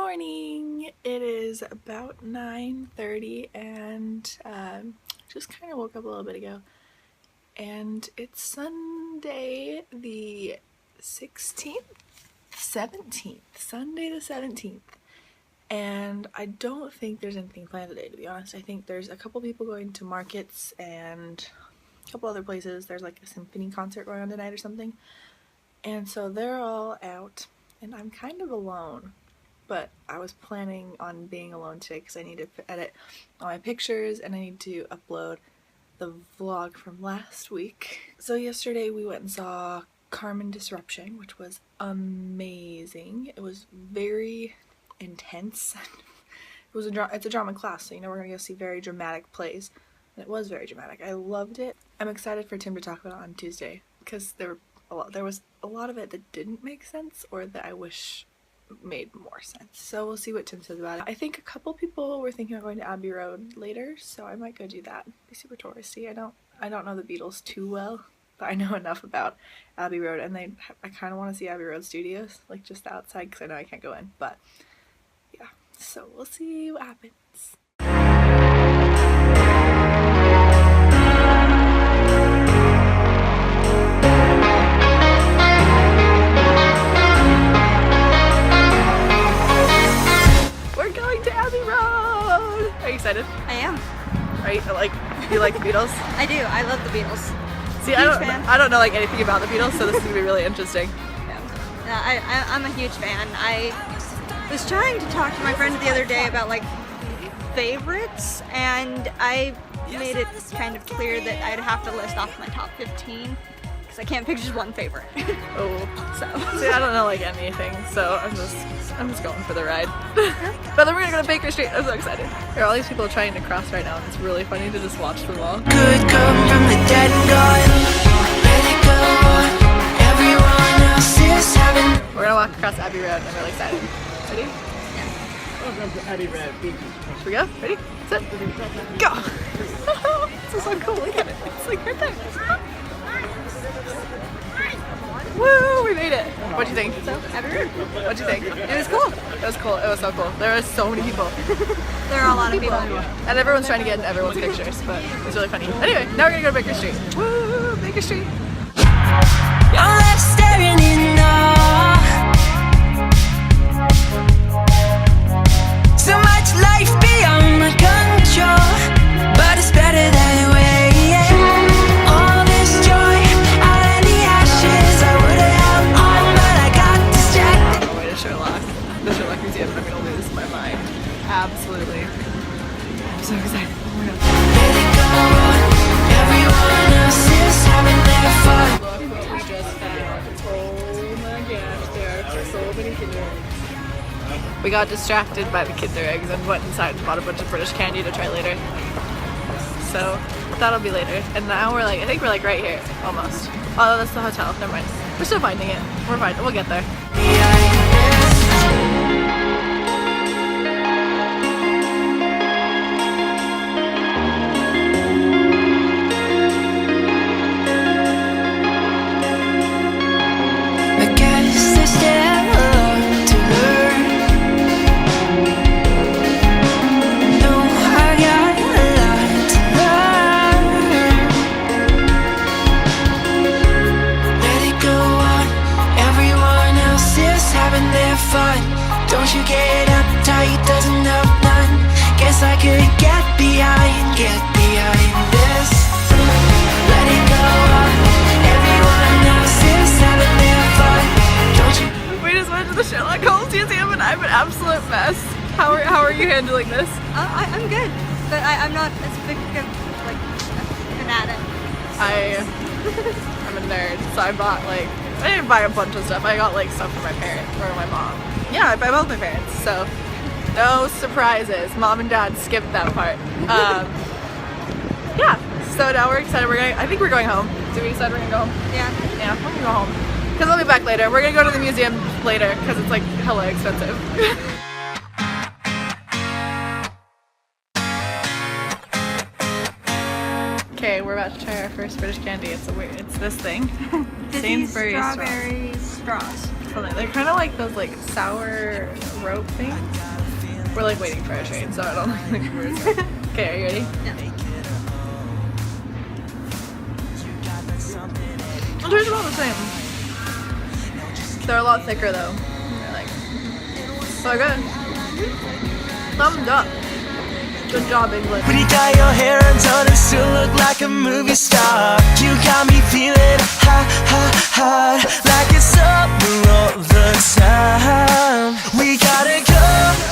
morning. It is about 9:30 and just kind of woke up a little bit ago. And it's Sunday the 16th? 17th. Sunday the 17th. And I don't think there's anything planned today, to be honest. I think there's a couple people going to markets and a couple other places. There's like a symphony concert going on tonight or something. And so they're all out and I'm kind of alone. But I was planning on being alone today because I need to edit all my pictures and I need to upload the vlog from last week. So yesterday we went and saw Carmen Disruption, which was amazing. It was very intense. It's a drama class, so we're gonna go see very dramatic plays. And it was very dramatic. I loved it. I'm excited for Tim to talk about it on Tuesday because there was a lot of it that didn't make sense or that I wish made more sense. So we'll see what Tim says about it. I think a couple people were thinking of going to Abbey Road later, so I might go do that. Be super touristy. I don't know the Beatles too well, but I know enough about Abbey Road, and I kind of want to see Abbey Road Studios, like just outside, because I know I can't go in. But yeah, so we'll see what happens. Are you excited? I am. Right? You like the Beatles? I do. I love the Beatles. See, I don't know like anything about the Beatles, so this is gonna be really interesting. Yeah, I'm a huge fan. I was trying to talk to my friend the other day about like favorites, and I made it kind of clear that I'd have to list off my top 15 because I can't pick just one favorite. Oh, so see, I don't know like anything, so I'm just going for the ride. But then we're gonna go to Baker Street. I'm so excited. There are all these people trying to cross right now, and it's really funny to just watch them all. Could come from the dead and gone. Let it go on. Everyone else is having. We're gonna walk across Abbey Road, and I'm really excited. Ready? Welcome to Abbey Road. Should we go? Ready? Set. Go! This is so cool. Look at it. It's like right there. Woo! We made it! What'd you think? Abbey Road. What'd you think? It was cool. It was cool. It was so cool. There were so many people. There are a lot of people. And everyone's trying to get in everyone's pictures, but it was really funny. Anyway, now we're gonna go to Baker Street. Woo! Baker Street! You're left staring in awe. So much life beyond my control, but it's better that way. All this joy out of the ashes, I would've held on, but I got distracted. On the way to the Sherlock Museum, and I'm gonna lose my mind. Absolutely. I'm so excited. Oh my god. Let it go on. Everyone else is having their fun. Look what we just found. Oh my gosh, there are so many Kinder Eggs. We got distracted by the Kinder Eggs and went inside and bought a bunch of British candy to try later. So that'll be later. And now I think we're like right here, almost. Oh, that's the hotel. Never mind. We're still finding it. We're fine. We'll get there. I guess there's still a lot to learn. No, I got a lot to learn. Let it go on. Everyone else is having their fun. Don't you get uptight, doesn't help none. Guess I could get behind this. Let it go on. Everyone else is having their fun. Don't you? We just went to the Sherlock Holmes Museum and I'm an absolute mess. How are you handling this? I'm good, but I'm not as big of like a fanatic. I'm a nerd, so I didn't buy a bunch of stuff. I got like stuff for my parents or my mom. Yeah, I buy both my parents, so no surprises. Mom and dad skipped that part. Yeah, so now we're excited. I think we're going home. Did we decide we're gonna go home? Yeah. Yeah, we're gonna go home. Because I'll be back later. We're gonna go to the museum later because it's like hella expensive. Okay, we're about to try our first British candy. It's this thing. Fizzy strawberry straws. something. They're kind of like those like sour rope things. We're like waiting for our train, so I don't think we're. Okay, are you ready? Yeah. Well, they're about the same. They're a lot thicker though. They're like so good. Thumbs up. Good job, England. When you got your hair undone and still look like a movie star, you got me feeling hot, hot, hot, like it's summer all the time. We gotta go,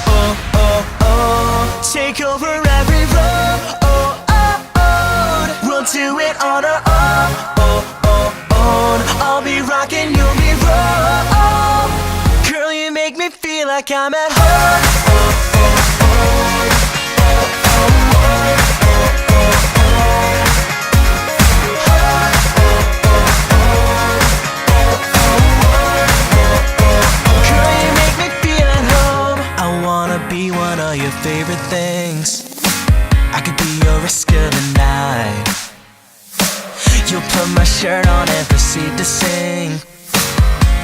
oh, oh, oh, take over every road, oh, oh, oh. We'll do it on our own, oh, oh, oh. I'll be rocking, you'll be wrong. Girl, you make me feel like I'm at home, oh, oh, oh. Your favorite things. I could be your risk of the night. You'll put my shirt on and proceed to sing.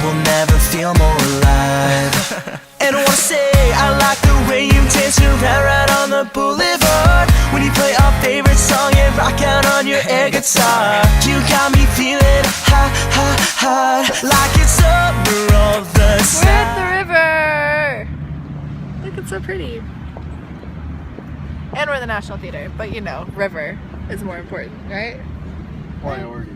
We'll never feel more alive. And I wanna say I like the way you dance around right on the boulevard. When you play our favorite song and rock out on your air guitar. You got me feeling hot, hot, hot, like it's summer all the We're at the time. river. Look, it's so pretty. And we're in the National Theater, but you know, river is more important, right? Priorities.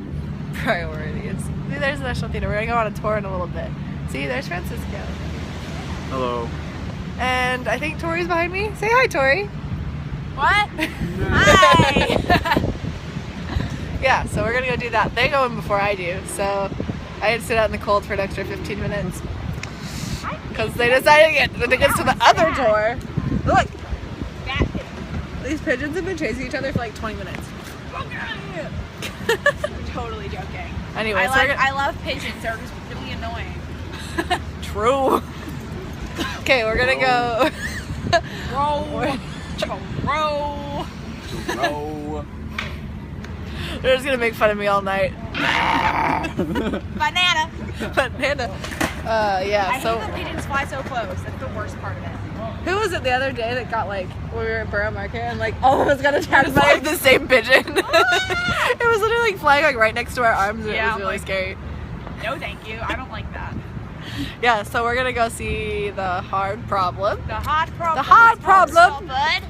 See, there's the National Theater. We're gonna go on a tour in a little bit. See, there's Francisco. Hello. And I think Tori's behind me. Say hi, Tori. What? Hi! Yeah, so we're gonna go do that. They go in before I do, so I had to sit out in the cold for an extra 15 minutes. Because they decided to get when it gets to the other tour. Look! These pigeons have been chasing each other for like 20 minutes. I'm totally joking. Anyway, I love pigeons. They're just really annoying. True. Okay, we're gonna go. Row. Row. Row. They're just gonna make fun of me all night. Banana. Banana. Yeah. I So hate that pigeons fly so close. That's the worst part of it. who was it the other day that got like when we were at Borough Market and like all of us got attacked by like the same pigeon? It was literally like flying like right next to our arms. And Yeah, it was really like- scary. No, thank you. I don't like that. Yeah. So we're gonna go see The Hard Problem. The hot problem. The hot is problem. bud.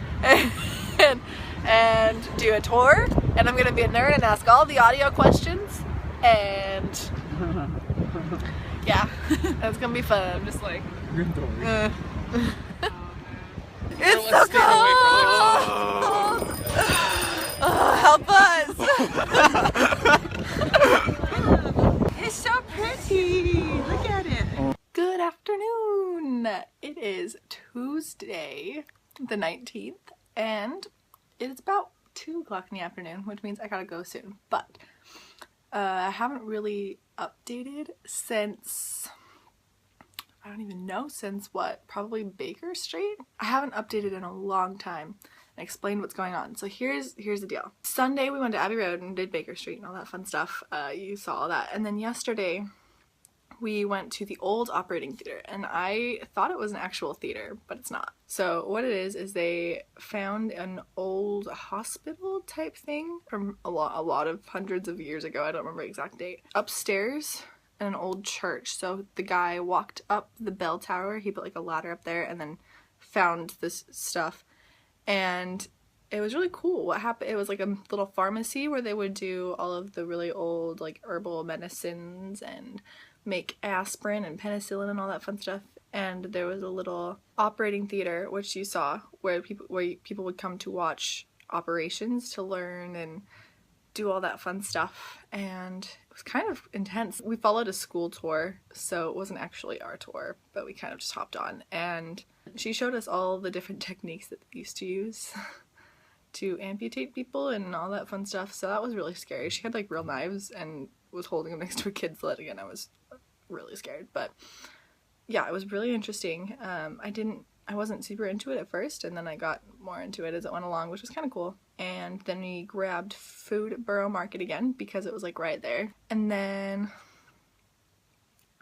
and do a tour, and I'm gonna be a nerd and ask all the audio questions, and yeah, it's gonna be fun. I'm just like, it's so cold. Help us! It's so pretty. Look at it. Good afternoon. It is Tuesday, the 19th, and it is about 2 o'clock in the afternoon, which means I gotta go soon. But I haven't really updated since, I don't even know since what, probably Baker Street? I haven't updated in a long time and explained what's going on. So here's the deal. Sunday we went to Abbey Road and did Baker Street and all that fun stuff. You saw all that. And then yesterday we went to the old operating theater, and I thought it was an actual theater, but it's not. So what it is they found an old hospital type thing from a lot of hundreds of years ago. I don't remember the exact date. Upstairs in an old church. So the guy walked up the bell tower, he put like a ladder up there and then found this stuff, and it was really cool. What happened, it was like a little pharmacy where they would do all of the really old like herbal medicines and make aspirin and penicillin and all that fun stuff. And there was a little operating theater, which you saw, where people would come to watch operations, to learn and do all that fun stuff. And it was kind of intense. We followed a school tour, so it wasn't actually our tour, but we kind of just hopped on, and she showed us all the different techniques that they used to use to amputate people and all that fun stuff. So that was really scary. She had like real knives and was holding them next to a kid's leg, and I was really scared. But yeah, it was really interesting. I wasn't super into it at first, and then I got more into it as it went along, which was kind of cool. And then we grabbed food at Borough Market again because it was like right there. And then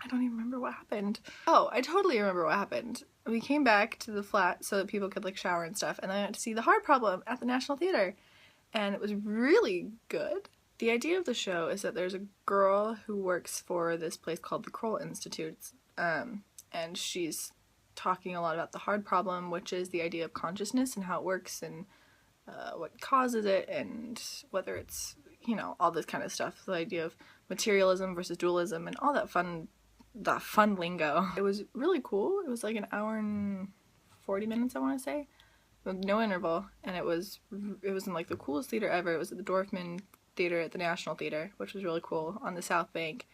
I don't even remember what happened. Oh, I totally remember what happened. We came back to the flat so that people could like shower and stuff, and then I went to see The Hard Problem at the National Theater, and it was really good. The idea of the show is that there's a girl who works for this place called the Kroll Institute, and she's talking a lot about the hard problem, which is the idea of consciousness and how it works and what causes it, and whether it's, you know, all this kind of stuff. The idea of materialism versus dualism and all that fun lingo. It was really cool. It was like an hour and 40 minutes, I want to say, with no interval, and it was in like the coolest theater ever. It was at the Dorfman Theater at the National Theater, which was really cool, on the South Bank.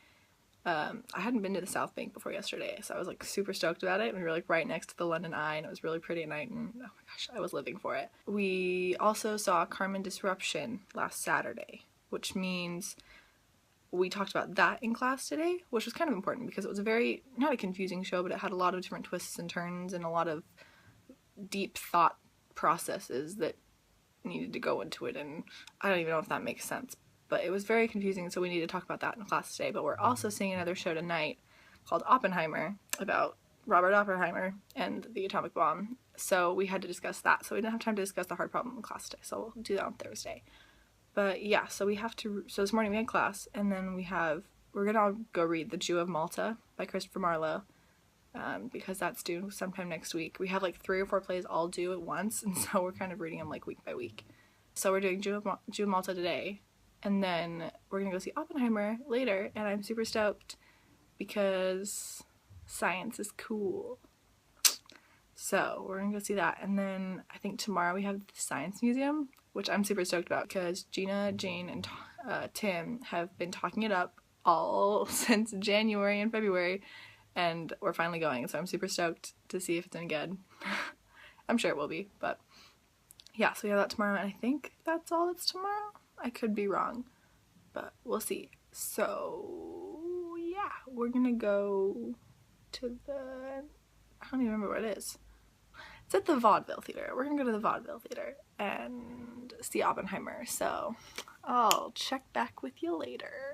I hadn't been to the South Bank before yesterday, so I was like super stoked about it. We were like right next to the London Eye, and it was really pretty at night, and oh my gosh, I was living for it. We also saw Carmen Disruption last Saturday, which means we talked about that in class today, which was kind of important because it was a very, not a confusing show, but it had a lot of different twists and turns and a lot of deep thought processes that needed to go into it, and I don't even know if that makes sense, but it was very confusing, so we need to talk about that in class today. But we're also seeing another show tonight called Oppenheimer, about Robert Oppenheimer and the atomic bomb, so we had to discuss that, so we didn't have time to discuss the hard problem in class today, so we'll do that on Thursday. But yeah, so this morning we had class, and then we're gonna all go read The Jew of Malta by Christopher Marlowe, because that's due sometime next week. We have like 3 or 4 plays all due at once, and so we're kind of reading them like week by week. So we're doing Jew of Malta today, and then we're gonna go see Oppenheimer later, and I'm super stoked because science is cool. So we're gonna go see that, and then I think tomorrow we have the Science Museum, which I'm super stoked about because Gina, Jane, and Tim have been talking it up all since January and February, and we're finally going, so I'm super stoked to see if it's any good. I'm sure it will be, but yeah, so we have that tomorrow, and I think that's all that's tomorrow. I could be wrong, but we'll see. So yeah, we're gonna go to I don't even remember where it is. It's at the Vaudeville Theater. We're gonna go to the Vaudeville Theater and see Oppenheimer, so I'll check back with you later.